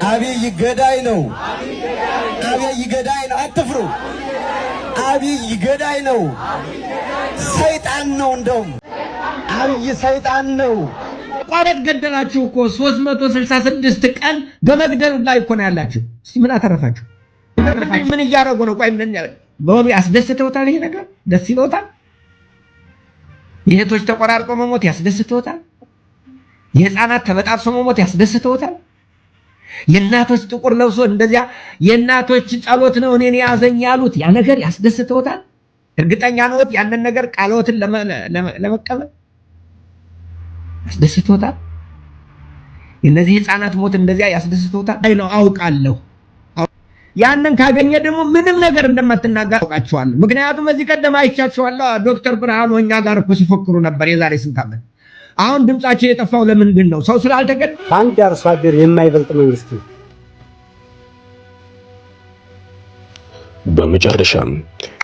አብይ ገዳይ ነው። አብይ ገዳይ ነው። አትፍሩ። አብይ ገዳይ ነው። ሰይጣን ነው። እንደውም አብይ ሰይጣን ነው። ቋረጥ ገደላችሁ እኮ 366 ቀን በመግደል ላይ እኮ ነው ያላችሁ። እስቲ ምን አተረፋችሁ? ምን እያደረጉ ነው? ቆይ ምን በሆነ ያስደስተውታል? ይሄ ነገር ደስ ይለውታል? የእህቶች ተቆራርጦ መሞት ያስደስተውታል? የህፃናት ተበጣጥሶ መሞት ያስደስተውታል? የእናቶች ጥቁር ለብሶ እንደዚያ የእናቶች ጸሎት ነው እኔን ያዘኝ ያሉት ያ ነገር ያስደስተውታል? እርግጠኛ ነዎት ያንን ነገር ቃልዎትን ለመቀበል ያስደስተውታል? የነዚህ ህፃናት ሞት እንደዚያ ያስደስተውታል? አይ ነው አውቃለሁ። ያንን ካገኘ ደግሞ ምንም ነገር እንደማትናገር አውቃቸዋለሁ። ምክንያቱም እዚህ ቀደም አይቻቸዋለሁ። ዶክተር ብርሃኑ እኛ ጋር እኮ ሲፎክሩ ነበር የዛሬ ስንት ዓመት። አሁን ድምጻቸው የጠፋው ለምንድን ነው? ሰው ስላልተገደለ? አንድ አርሶ አደር የማይበልጥ መንግስት ነው። በመጨረሻም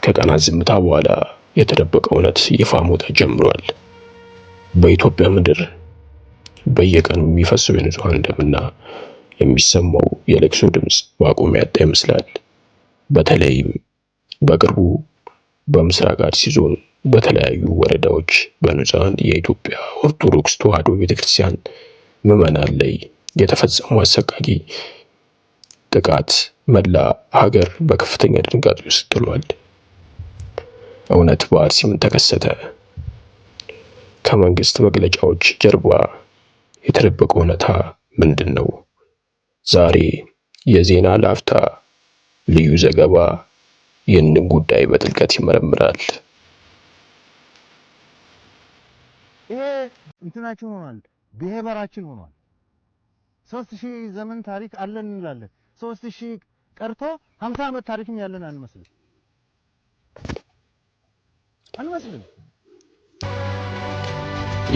ከቀናት ዝምታ በኋላ የተደበቀው እውነት ይፋ መውጣት ጀምሯል። በኢትዮጵያ ምድር በየቀኑ የሚፈሰው የንጹሃን ደምና የሚሰማው የለቅሶ ድምጽ ማቆሚያ ያጣ ይመስላል። በተለይም በቅርቡ በምስራቅ አርሲ ዞን በተለያዩ ወረዳዎች በንጹሃን የኢትዮጵያ ኦርቶዶክስ ተዋሕዶ ቤተክርስቲያን ምዕመናን ላይ የተፈጸመው አሰቃቂ ጥቃት መላ ሀገር በከፍተኛ ድንጋጤ ውስጥ ጥሏል። እውነት በአርሲ ምን ተከሰተ? ከመንግስት መግለጫዎች ጀርባ የተደበቀው እውነታ ምንድን ነው? ዛሬ የዜና ላፍታ ልዩ ዘገባ ይህንን ጉዳይ በጥልቀት ይመረምራል። ይሄ እንትናችን ሆኗል፣ ብሔራችን ሆኗል። 3000 ዘመን ታሪክ አለን እንላለን። 3000 ቀርቶ 50 ዓመት ታሪክም ያለን አንመስልም።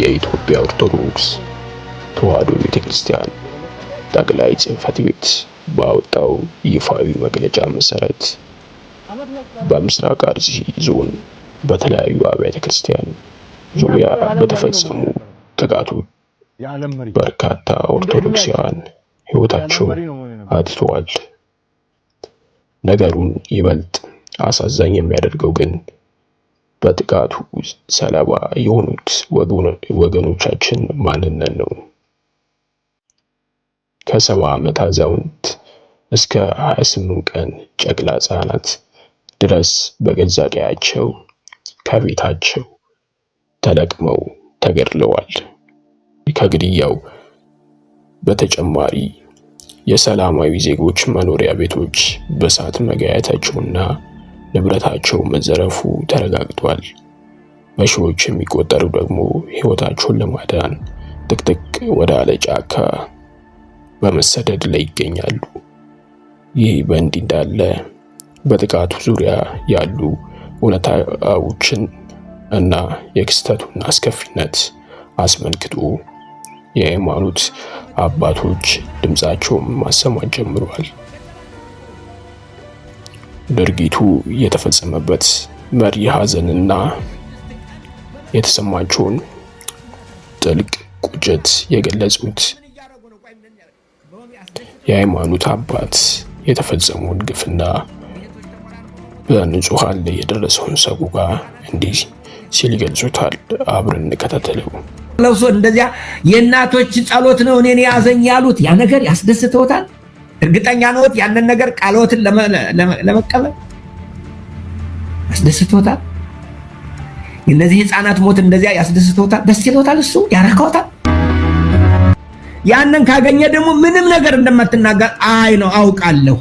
የኢትዮጵያ ኦርቶዶክስ ተዋሕዶ ቤተክርስቲያን ጠቅላይ ጽሕፈት ቤት ባወጣው ይፋዊ መግለጫ መሰረት በምስራቅ አርሲ ዞን በተለያዩ አብያተ ክርስቲያን ዙሪያ በተፈጸሙ ጥቃቶች በርካታ ኦርቶዶክሳውያን ሕይወታቸውን አጥተዋል። ነገሩን ይበልጥ አሳዛኝ የሚያደርገው ግን በጥቃቱ ሰለባ የሆኑት ወገኖቻችን ማንነት ነው። ከ70 ዓመት አዛውንት እስከ 28 ቀን ጨቅላ ሕፃናት ድረስ በገዛ ቀያቸው ከቤታቸው ተለቅመው ተገድለዋል። ከግድያው በተጨማሪ የሰላማዊ ዜጎች መኖሪያ ቤቶች በእሳት መጋየታቸውና ንብረታቸው መዘረፉ ተረጋግጧል። በሺዎች የሚቆጠሩ ደግሞ ሕይወታቸውን ለማዳን ጥቅጥቅ ወደ አለ ጫካ በመሰደድ ላይ ይገኛሉ። ይህ በእንዲህ እንዳለ በጥቃቱ ዙሪያ ያሉ እውነታዎችን እና የክስተቱን አስከፊነት አስመልክቶ የሃይማኖት አባቶች ድምጻቸውን ማሰማት ጀምረዋል። ድርጊቱ የተፈጸመበት መሪ ሐዘንና የተሰማቸውን ጥልቅ ቁጭት የገለጹት የሃይማኖት አባት የተፈጸመውን ግፍና በንጹሃን ላይ የደረሰውን ሰቆቃ እንዲህ ሲል ይገልጹታል። አብረን እንከታተለው። ለብሶ እንደዚያ የእናቶች ጸሎት ነው እኔን ያዘኝ ያሉት ያ ነገር ያስደስተውታል? እርግጠኛ ነዎት ያንን ነገር ቃልዎትን ለመቀበል ያስደስተውታል? የነዚህ ህፃናት ሞት እንደዚያ ያስደስተውታል? ደስ ይለውታል? እሱ ያረካውታል? ያንን ካገኘ ደግሞ ምንም ነገር እንደማትናገር አይ ነው አውቃለሁ፣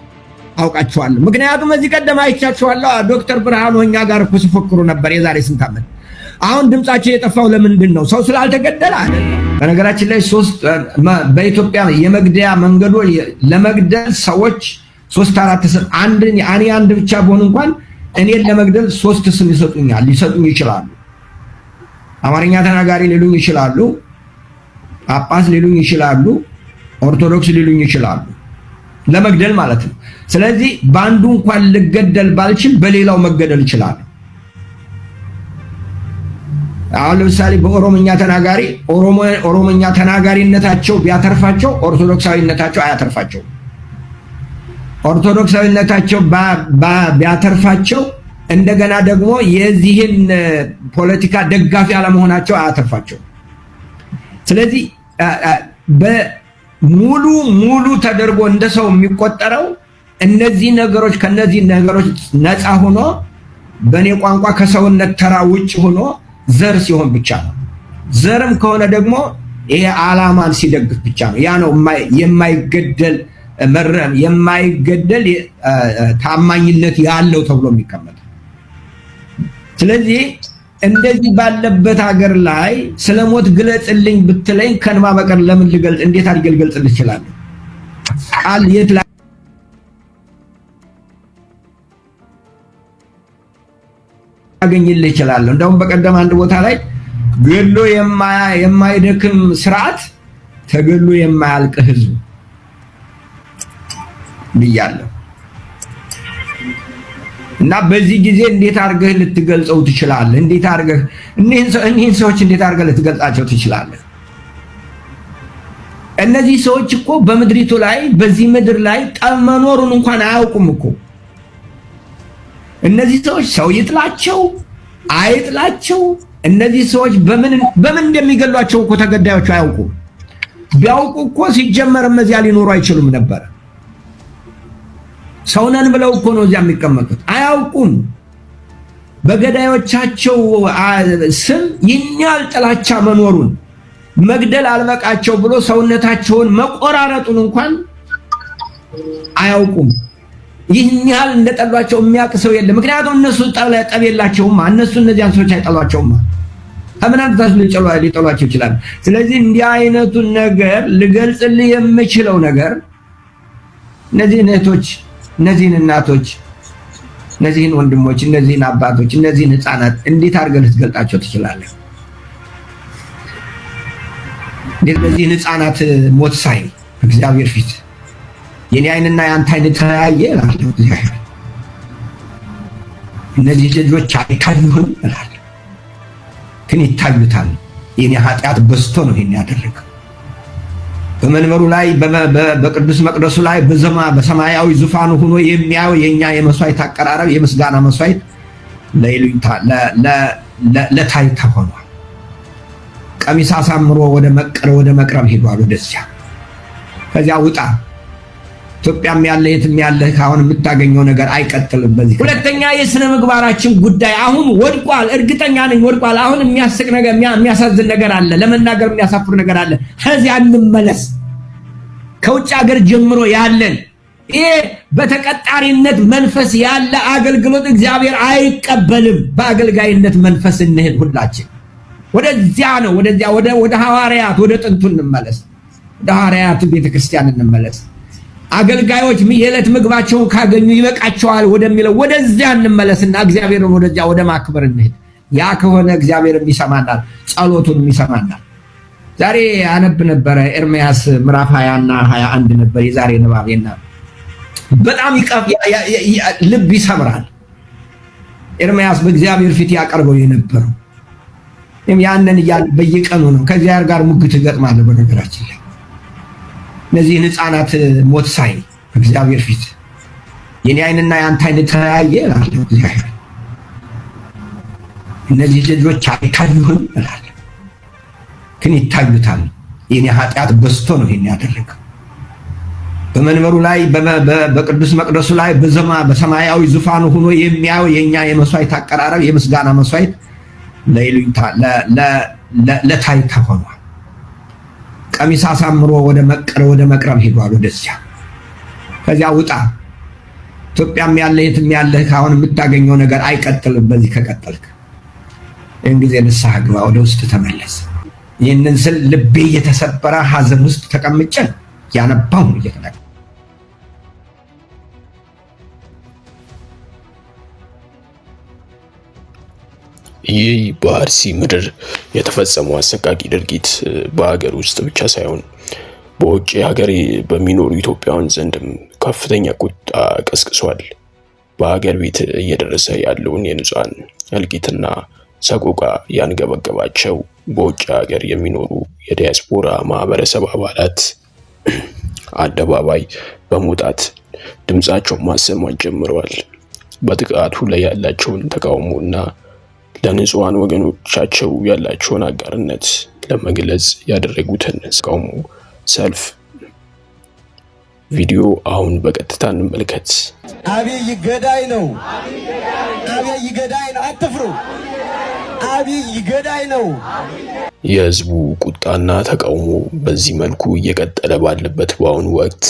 አውቃቸዋለሁ። ምክንያቱም እዚህ ቀደም አይቻቸዋለሁ። ዶክተር ብርሃኑ እኛ ጋር እኮ ሲፎክሩ ነበር የዛሬ ስንት ዓመት። አሁን ድምጻቸው የጠፋው ለምንድን ነው? ሰው ስላልተገደለ አይደለም። በነገራችን ላይ በኢትዮጵያ የመግደያ መንገዶች ለመግደል ሰዎች 3-4 ስም አንድ ብቻ ቢሆን እንኳን እኔን ለመግደል 3 ስም ሊሰጡኝ ይችላሉ። አማርኛ ተናጋሪ ሊሉኝ ይችላሉ፣ ጳጳስ ሊሉኝ ይችላሉ፣ ኦርቶዶክስ ሊሉኝ ይችላሉ፣ ለመግደል ማለት ነው። ስለዚህ በአንዱ እንኳን ልገደል ባልችል በሌላው መገደል ይችላል። አሁን ለምሳሌ በኦሮሞኛ ተናጋሪ ኦሮሞኛ ተናጋሪነታቸው ቢያተርፋቸው ኦርቶዶክሳዊነታቸው አያተርፋቸው። ኦርቶዶክሳዊነታቸው ቢያተርፋቸው እንደገና ደግሞ የዚህን ፖለቲካ ደጋፊ አለመሆናቸው አያተርፋቸው። ስለዚህ በሙሉ ተደርጎ እንደ ሰው የሚቆጠረው እነዚህ ነገሮች ከነዚህ ነገሮች ነፃ ሆኖ በኔ ቋንቋ ከሰውነት ተራ ውጭ ሆኖ ዘር ሲሆን ብቻ ነው። ዘርም ከሆነ ደግሞ ይሄ ዓላማን ሲደግፍ ብቻ ነው። ያ ነው የማይገደል ታማኝነት ያለው ተብሎ የሚቀመጥ። ስለዚህ እንደዚህ ባለበት ሀገር ላይ ስለሞት ግለጽልኝ ብትለኝ ከንባ በቀር ለምን ልገልጽ እንዴት አድርጌ ልገልጽልህ እችላለሁ? ቃል የት ላይ አገኝልህ እችላለሁ? እንደውም በቀደም አንድ ቦታ ላይ ገሎ የማይደክም ስርዓት ተገሎ የማያልቅ ህዝብ ብያለሁ። እና በዚህ ጊዜ እንዴት አድርገህ ልትገልጸው ትችላለህ? እንዴት አድርገህ እነዚህን ሰዎች እንዴት አድርገህ ልትገልጻቸው ትችላለህ? እነዚህ ሰዎች እኮ በምድሪቱ ላይ በዚህ ምድር ላይ ጠብ መኖሩን እንኳን አያውቁም እኮ። እነዚህ ሰዎች ሰው ይጥላቸው አይጥላቸው፣ እነዚህ ሰዎች በምን እንደሚገሏቸው እኮ ተገዳዮቹ አያውቁም። ቢያውቁ እኮ ሲጀመርም እዚያ ሊኖሩ አይችሉም ነበር። ሰውነን ብለው እኮ ነው እዚያ የሚቀመጡት። አያውቁም። በገዳዮቻቸው ስም ይህን ጥላቻ መኖሩን መግደል አልበቃቸው ብሎ ሰውነታቸውን መቆራረጡን እንኳን አያውቁም። ይህን ያህል እንደጠሏቸው የሚያውቅ ሰው የለም። ምክንያቱም እነሱ ጠብ የላቸውም። እነሱ እነዚያን ሰዎች አይጠሏቸውም። ከምን አንተስ ሊጠሏቸው ይችላል? ስለዚህ እንዲህ አይነቱን ነገር ልገልጽልህ የምችለው ነገር እነዚህን እህቶች፣ እነዚህን እናቶች፣ እነዚህን ወንድሞች፣ እነዚህን አባቶች፣ እነዚህን ህፃናት እንዴት አድርገህ ልትገልጣቸው ትችላለህ? እንዴት በዚህን ህፃናት ሞት ሳይ እግዚአብሔር ፊት የኔ አይንና ያንተ አይን ተለያየ እላለሁ። እግዚአብሔር እነዚህ ልጆች አይታዩህም እላለሁ፣ ግን ይታዩታል። የኔ ኃጢአት በዝቶ ነው ይሄን ያደረገው። በመንበሩ ላይ በቅዱስ መቅደሱ ላይ በሰማያዊ ዙፋኑ ሆኖ የሚያየው የኛ የመስዋዕት አቀራረብ የምስጋና መስዋዕት ለታይታ ሆኗል። ቀሚስ አሳምሮ ወደ መቅረብ ሄዷል። ወደዚያ ከዚያ ውጣ። ኢትዮጵያም ያለ የትም ያለ ካሁን የምታገኘው ነገር አይቀጥልም። በዚህ ሁለተኛ የሥነ ምግባራችን ጉዳይ አሁን ወድቋል። እርግጠኛ ነኝ ወድቋል። አሁን የሚያስቅ ነገር የሚያሳዝን ነገር አለ፣ ለመናገር የሚያሳፍር ነገር አለ። ከዚያ እንመለስ። ከውጭ ሀገር ጀምሮ ያለን ይሄ በተቀጣሪነት መንፈስ ያለ አገልግሎት እግዚአብሔር አይቀበልም። በአገልጋይነት መንፈስ እንሄድ። ሁላችን ወደዚያ ነው፣ ወደ ሐዋርያት ወደ ጥንቱ እንመለስ። ወደ ሐዋርያት ቤተክርስቲያን እንመለስ። አገልጋዮች የዕለት ምግባቸውን ካገኙ ይበቃቸዋል ወደሚለው ወደዚያ እንመለስና እግዚአብሔርን ወደዚያ ወደ ማክበር እንሄድ። ያ ከሆነ እግዚአብሔርም ይሰማናል፣ ጸሎቱንም ይሰማናል። ዛሬ አነብ ነበረ ኤርምያስ ምዕራፍ 20 እና 21 ነበር የዛሬ ንባቤና በጣም ልብ ይሰምራል። ኤርምያስ በእግዚአብሔር ፊት ያቀርበው የነበረው ያንን እያለ በየቀኑ ነው ከእግዚአብሔር ጋር ሙግት ገጥማለሁ። በነገራችን ላይ እነዚህን ህፃናት ሞት ሳይ እግዚአብሔር ፊት የኔ አይንና ያንተ አይን ተለያየ እላለሁ። እግዚአብሔር እነዚህ ልጆች አይታዩህም እላለሁ፣ ግን ይታዩታል። የኔ ኃጢአት በዝቶ ነው ይሄን ያደረገው። በመንበሩ ላይ በቅዱስ መቅደሱ ላይ በሰማያዊ ዙፋኑ ሆኖ የሚያየው የኛ የመስዋዕት አቀራረብ የምስጋና መስዋዕት ለታይታ ሆኗል። ቀሚስ አሳምሮ ወደ መቅረብ ሄዷል። ወደዚያ ከዚያ ውጣ። ኢትዮጵያም ያለ የትም ያለ ካሁን የምታገኘው ነገር አይቀጥልም። በዚህ ከቀጠልክ ይህን ጊዜ ንስሐ ግባ፣ ወደ ውስጥ ተመለስ። ይህንን ስል ልቤ እየተሰበረ ሀዘን ውስጥ ተቀምጬ ያነባው እየተናገ ይህ በአርሲ ምድር የተፈጸመው አሰቃቂ ድርጊት በሀገር ውስጥ ብቻ ሳይሆን በውጭ ሀገር በሚኖሩ ኢትዮጵያውያን ዘንድም ከፍተኛ ቁጣ ቀስቅሷል። በሀገር ቤት እየደረሰ ያለውን የንጹሃን እልቂትና ሰቆቃ ያንገበገባቸው በውጭ ሀገር የሚኖሩ የዲያስፖራ ማህበረሰብ አባላት አደባባይ በመውጣት ድምጻቸውን ማሰማት ጀምረዋል። በጥቃቱ ላይ ያላቸውን ተቃውሞና ለንጹሃን ወገኖቻቸው ያላቸውን አጋርነት ለመግለጽ ያደረጉትን ተቃውሞ ሰልፍ ቪዲዮ አሁን በቀጥታ እንመልከት። አብይ ገዳይ ነው። አብይ ገዳይ ነው። አትፍሩ። አብይ ገዳይ ነው። የህዝቡ ቁጣና ተቃውሞ በዚህ መልኩ እየቀጠለ ባለበት በአሁኑ ወቅት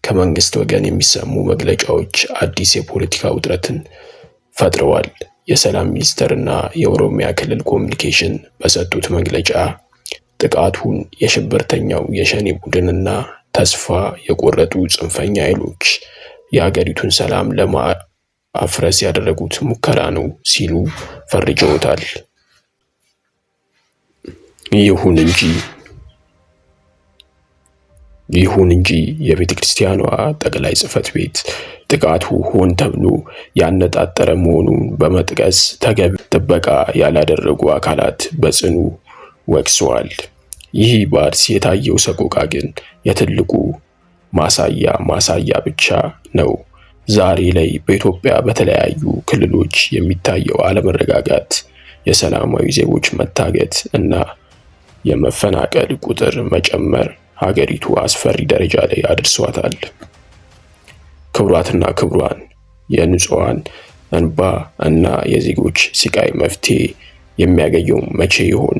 ከመንግስት ወገን የሚሰሙ መግለጫዎች አዲስ የፖለቲካ ውጥረትን ፈጥረዋል። የሰላም ሚኒስቴርና የኦሮሚያ ክልል ኮሚኒኬሽን በሰጡት መግለጫ ጥቃቱን የሽብርተኛው የሸኔ ቡድንና ተስፋ የቆረጡ ጽንፈኛ ኃይሎች የሀገሪቱን ሰላም ለማፍረስ ያደረጉት ሙከራ ነው ሲሉ ፈርጀውታል። ይሁን እንጂ የቤተ ክርስቲያኗ ጠቅላይ ጽሕፈት ቤት ጥቃቱ ሆን ተብሎ ያነጣጠረ መሆኑን በመጥቀስ ተገቢ ጥበቃ ያላደረጉ አካላት በጽኑ ወቅሰዋል። ይህ በአርሲ የታየው ሰቆቃ ግን የትልቁ ማሳያ ብቻ ነው። ዛሬ ላይ በኢትዮጵያ በተለያዩ ክልሎች የሚታየው አለመረጋጋት፣ የሰላማዊ ዜጎች መታገት እና የመፈናቀል ቁጥር መጨመር ሀገሪቱ አስፈሪ ደረጃ ላይ አድርሷታል። ክቡራትና ክቡራን፣ የንጹሃን እንባ እና የዜጎች ስቃይ መፍትሄ የሚያገኘው መቼ ይሆን?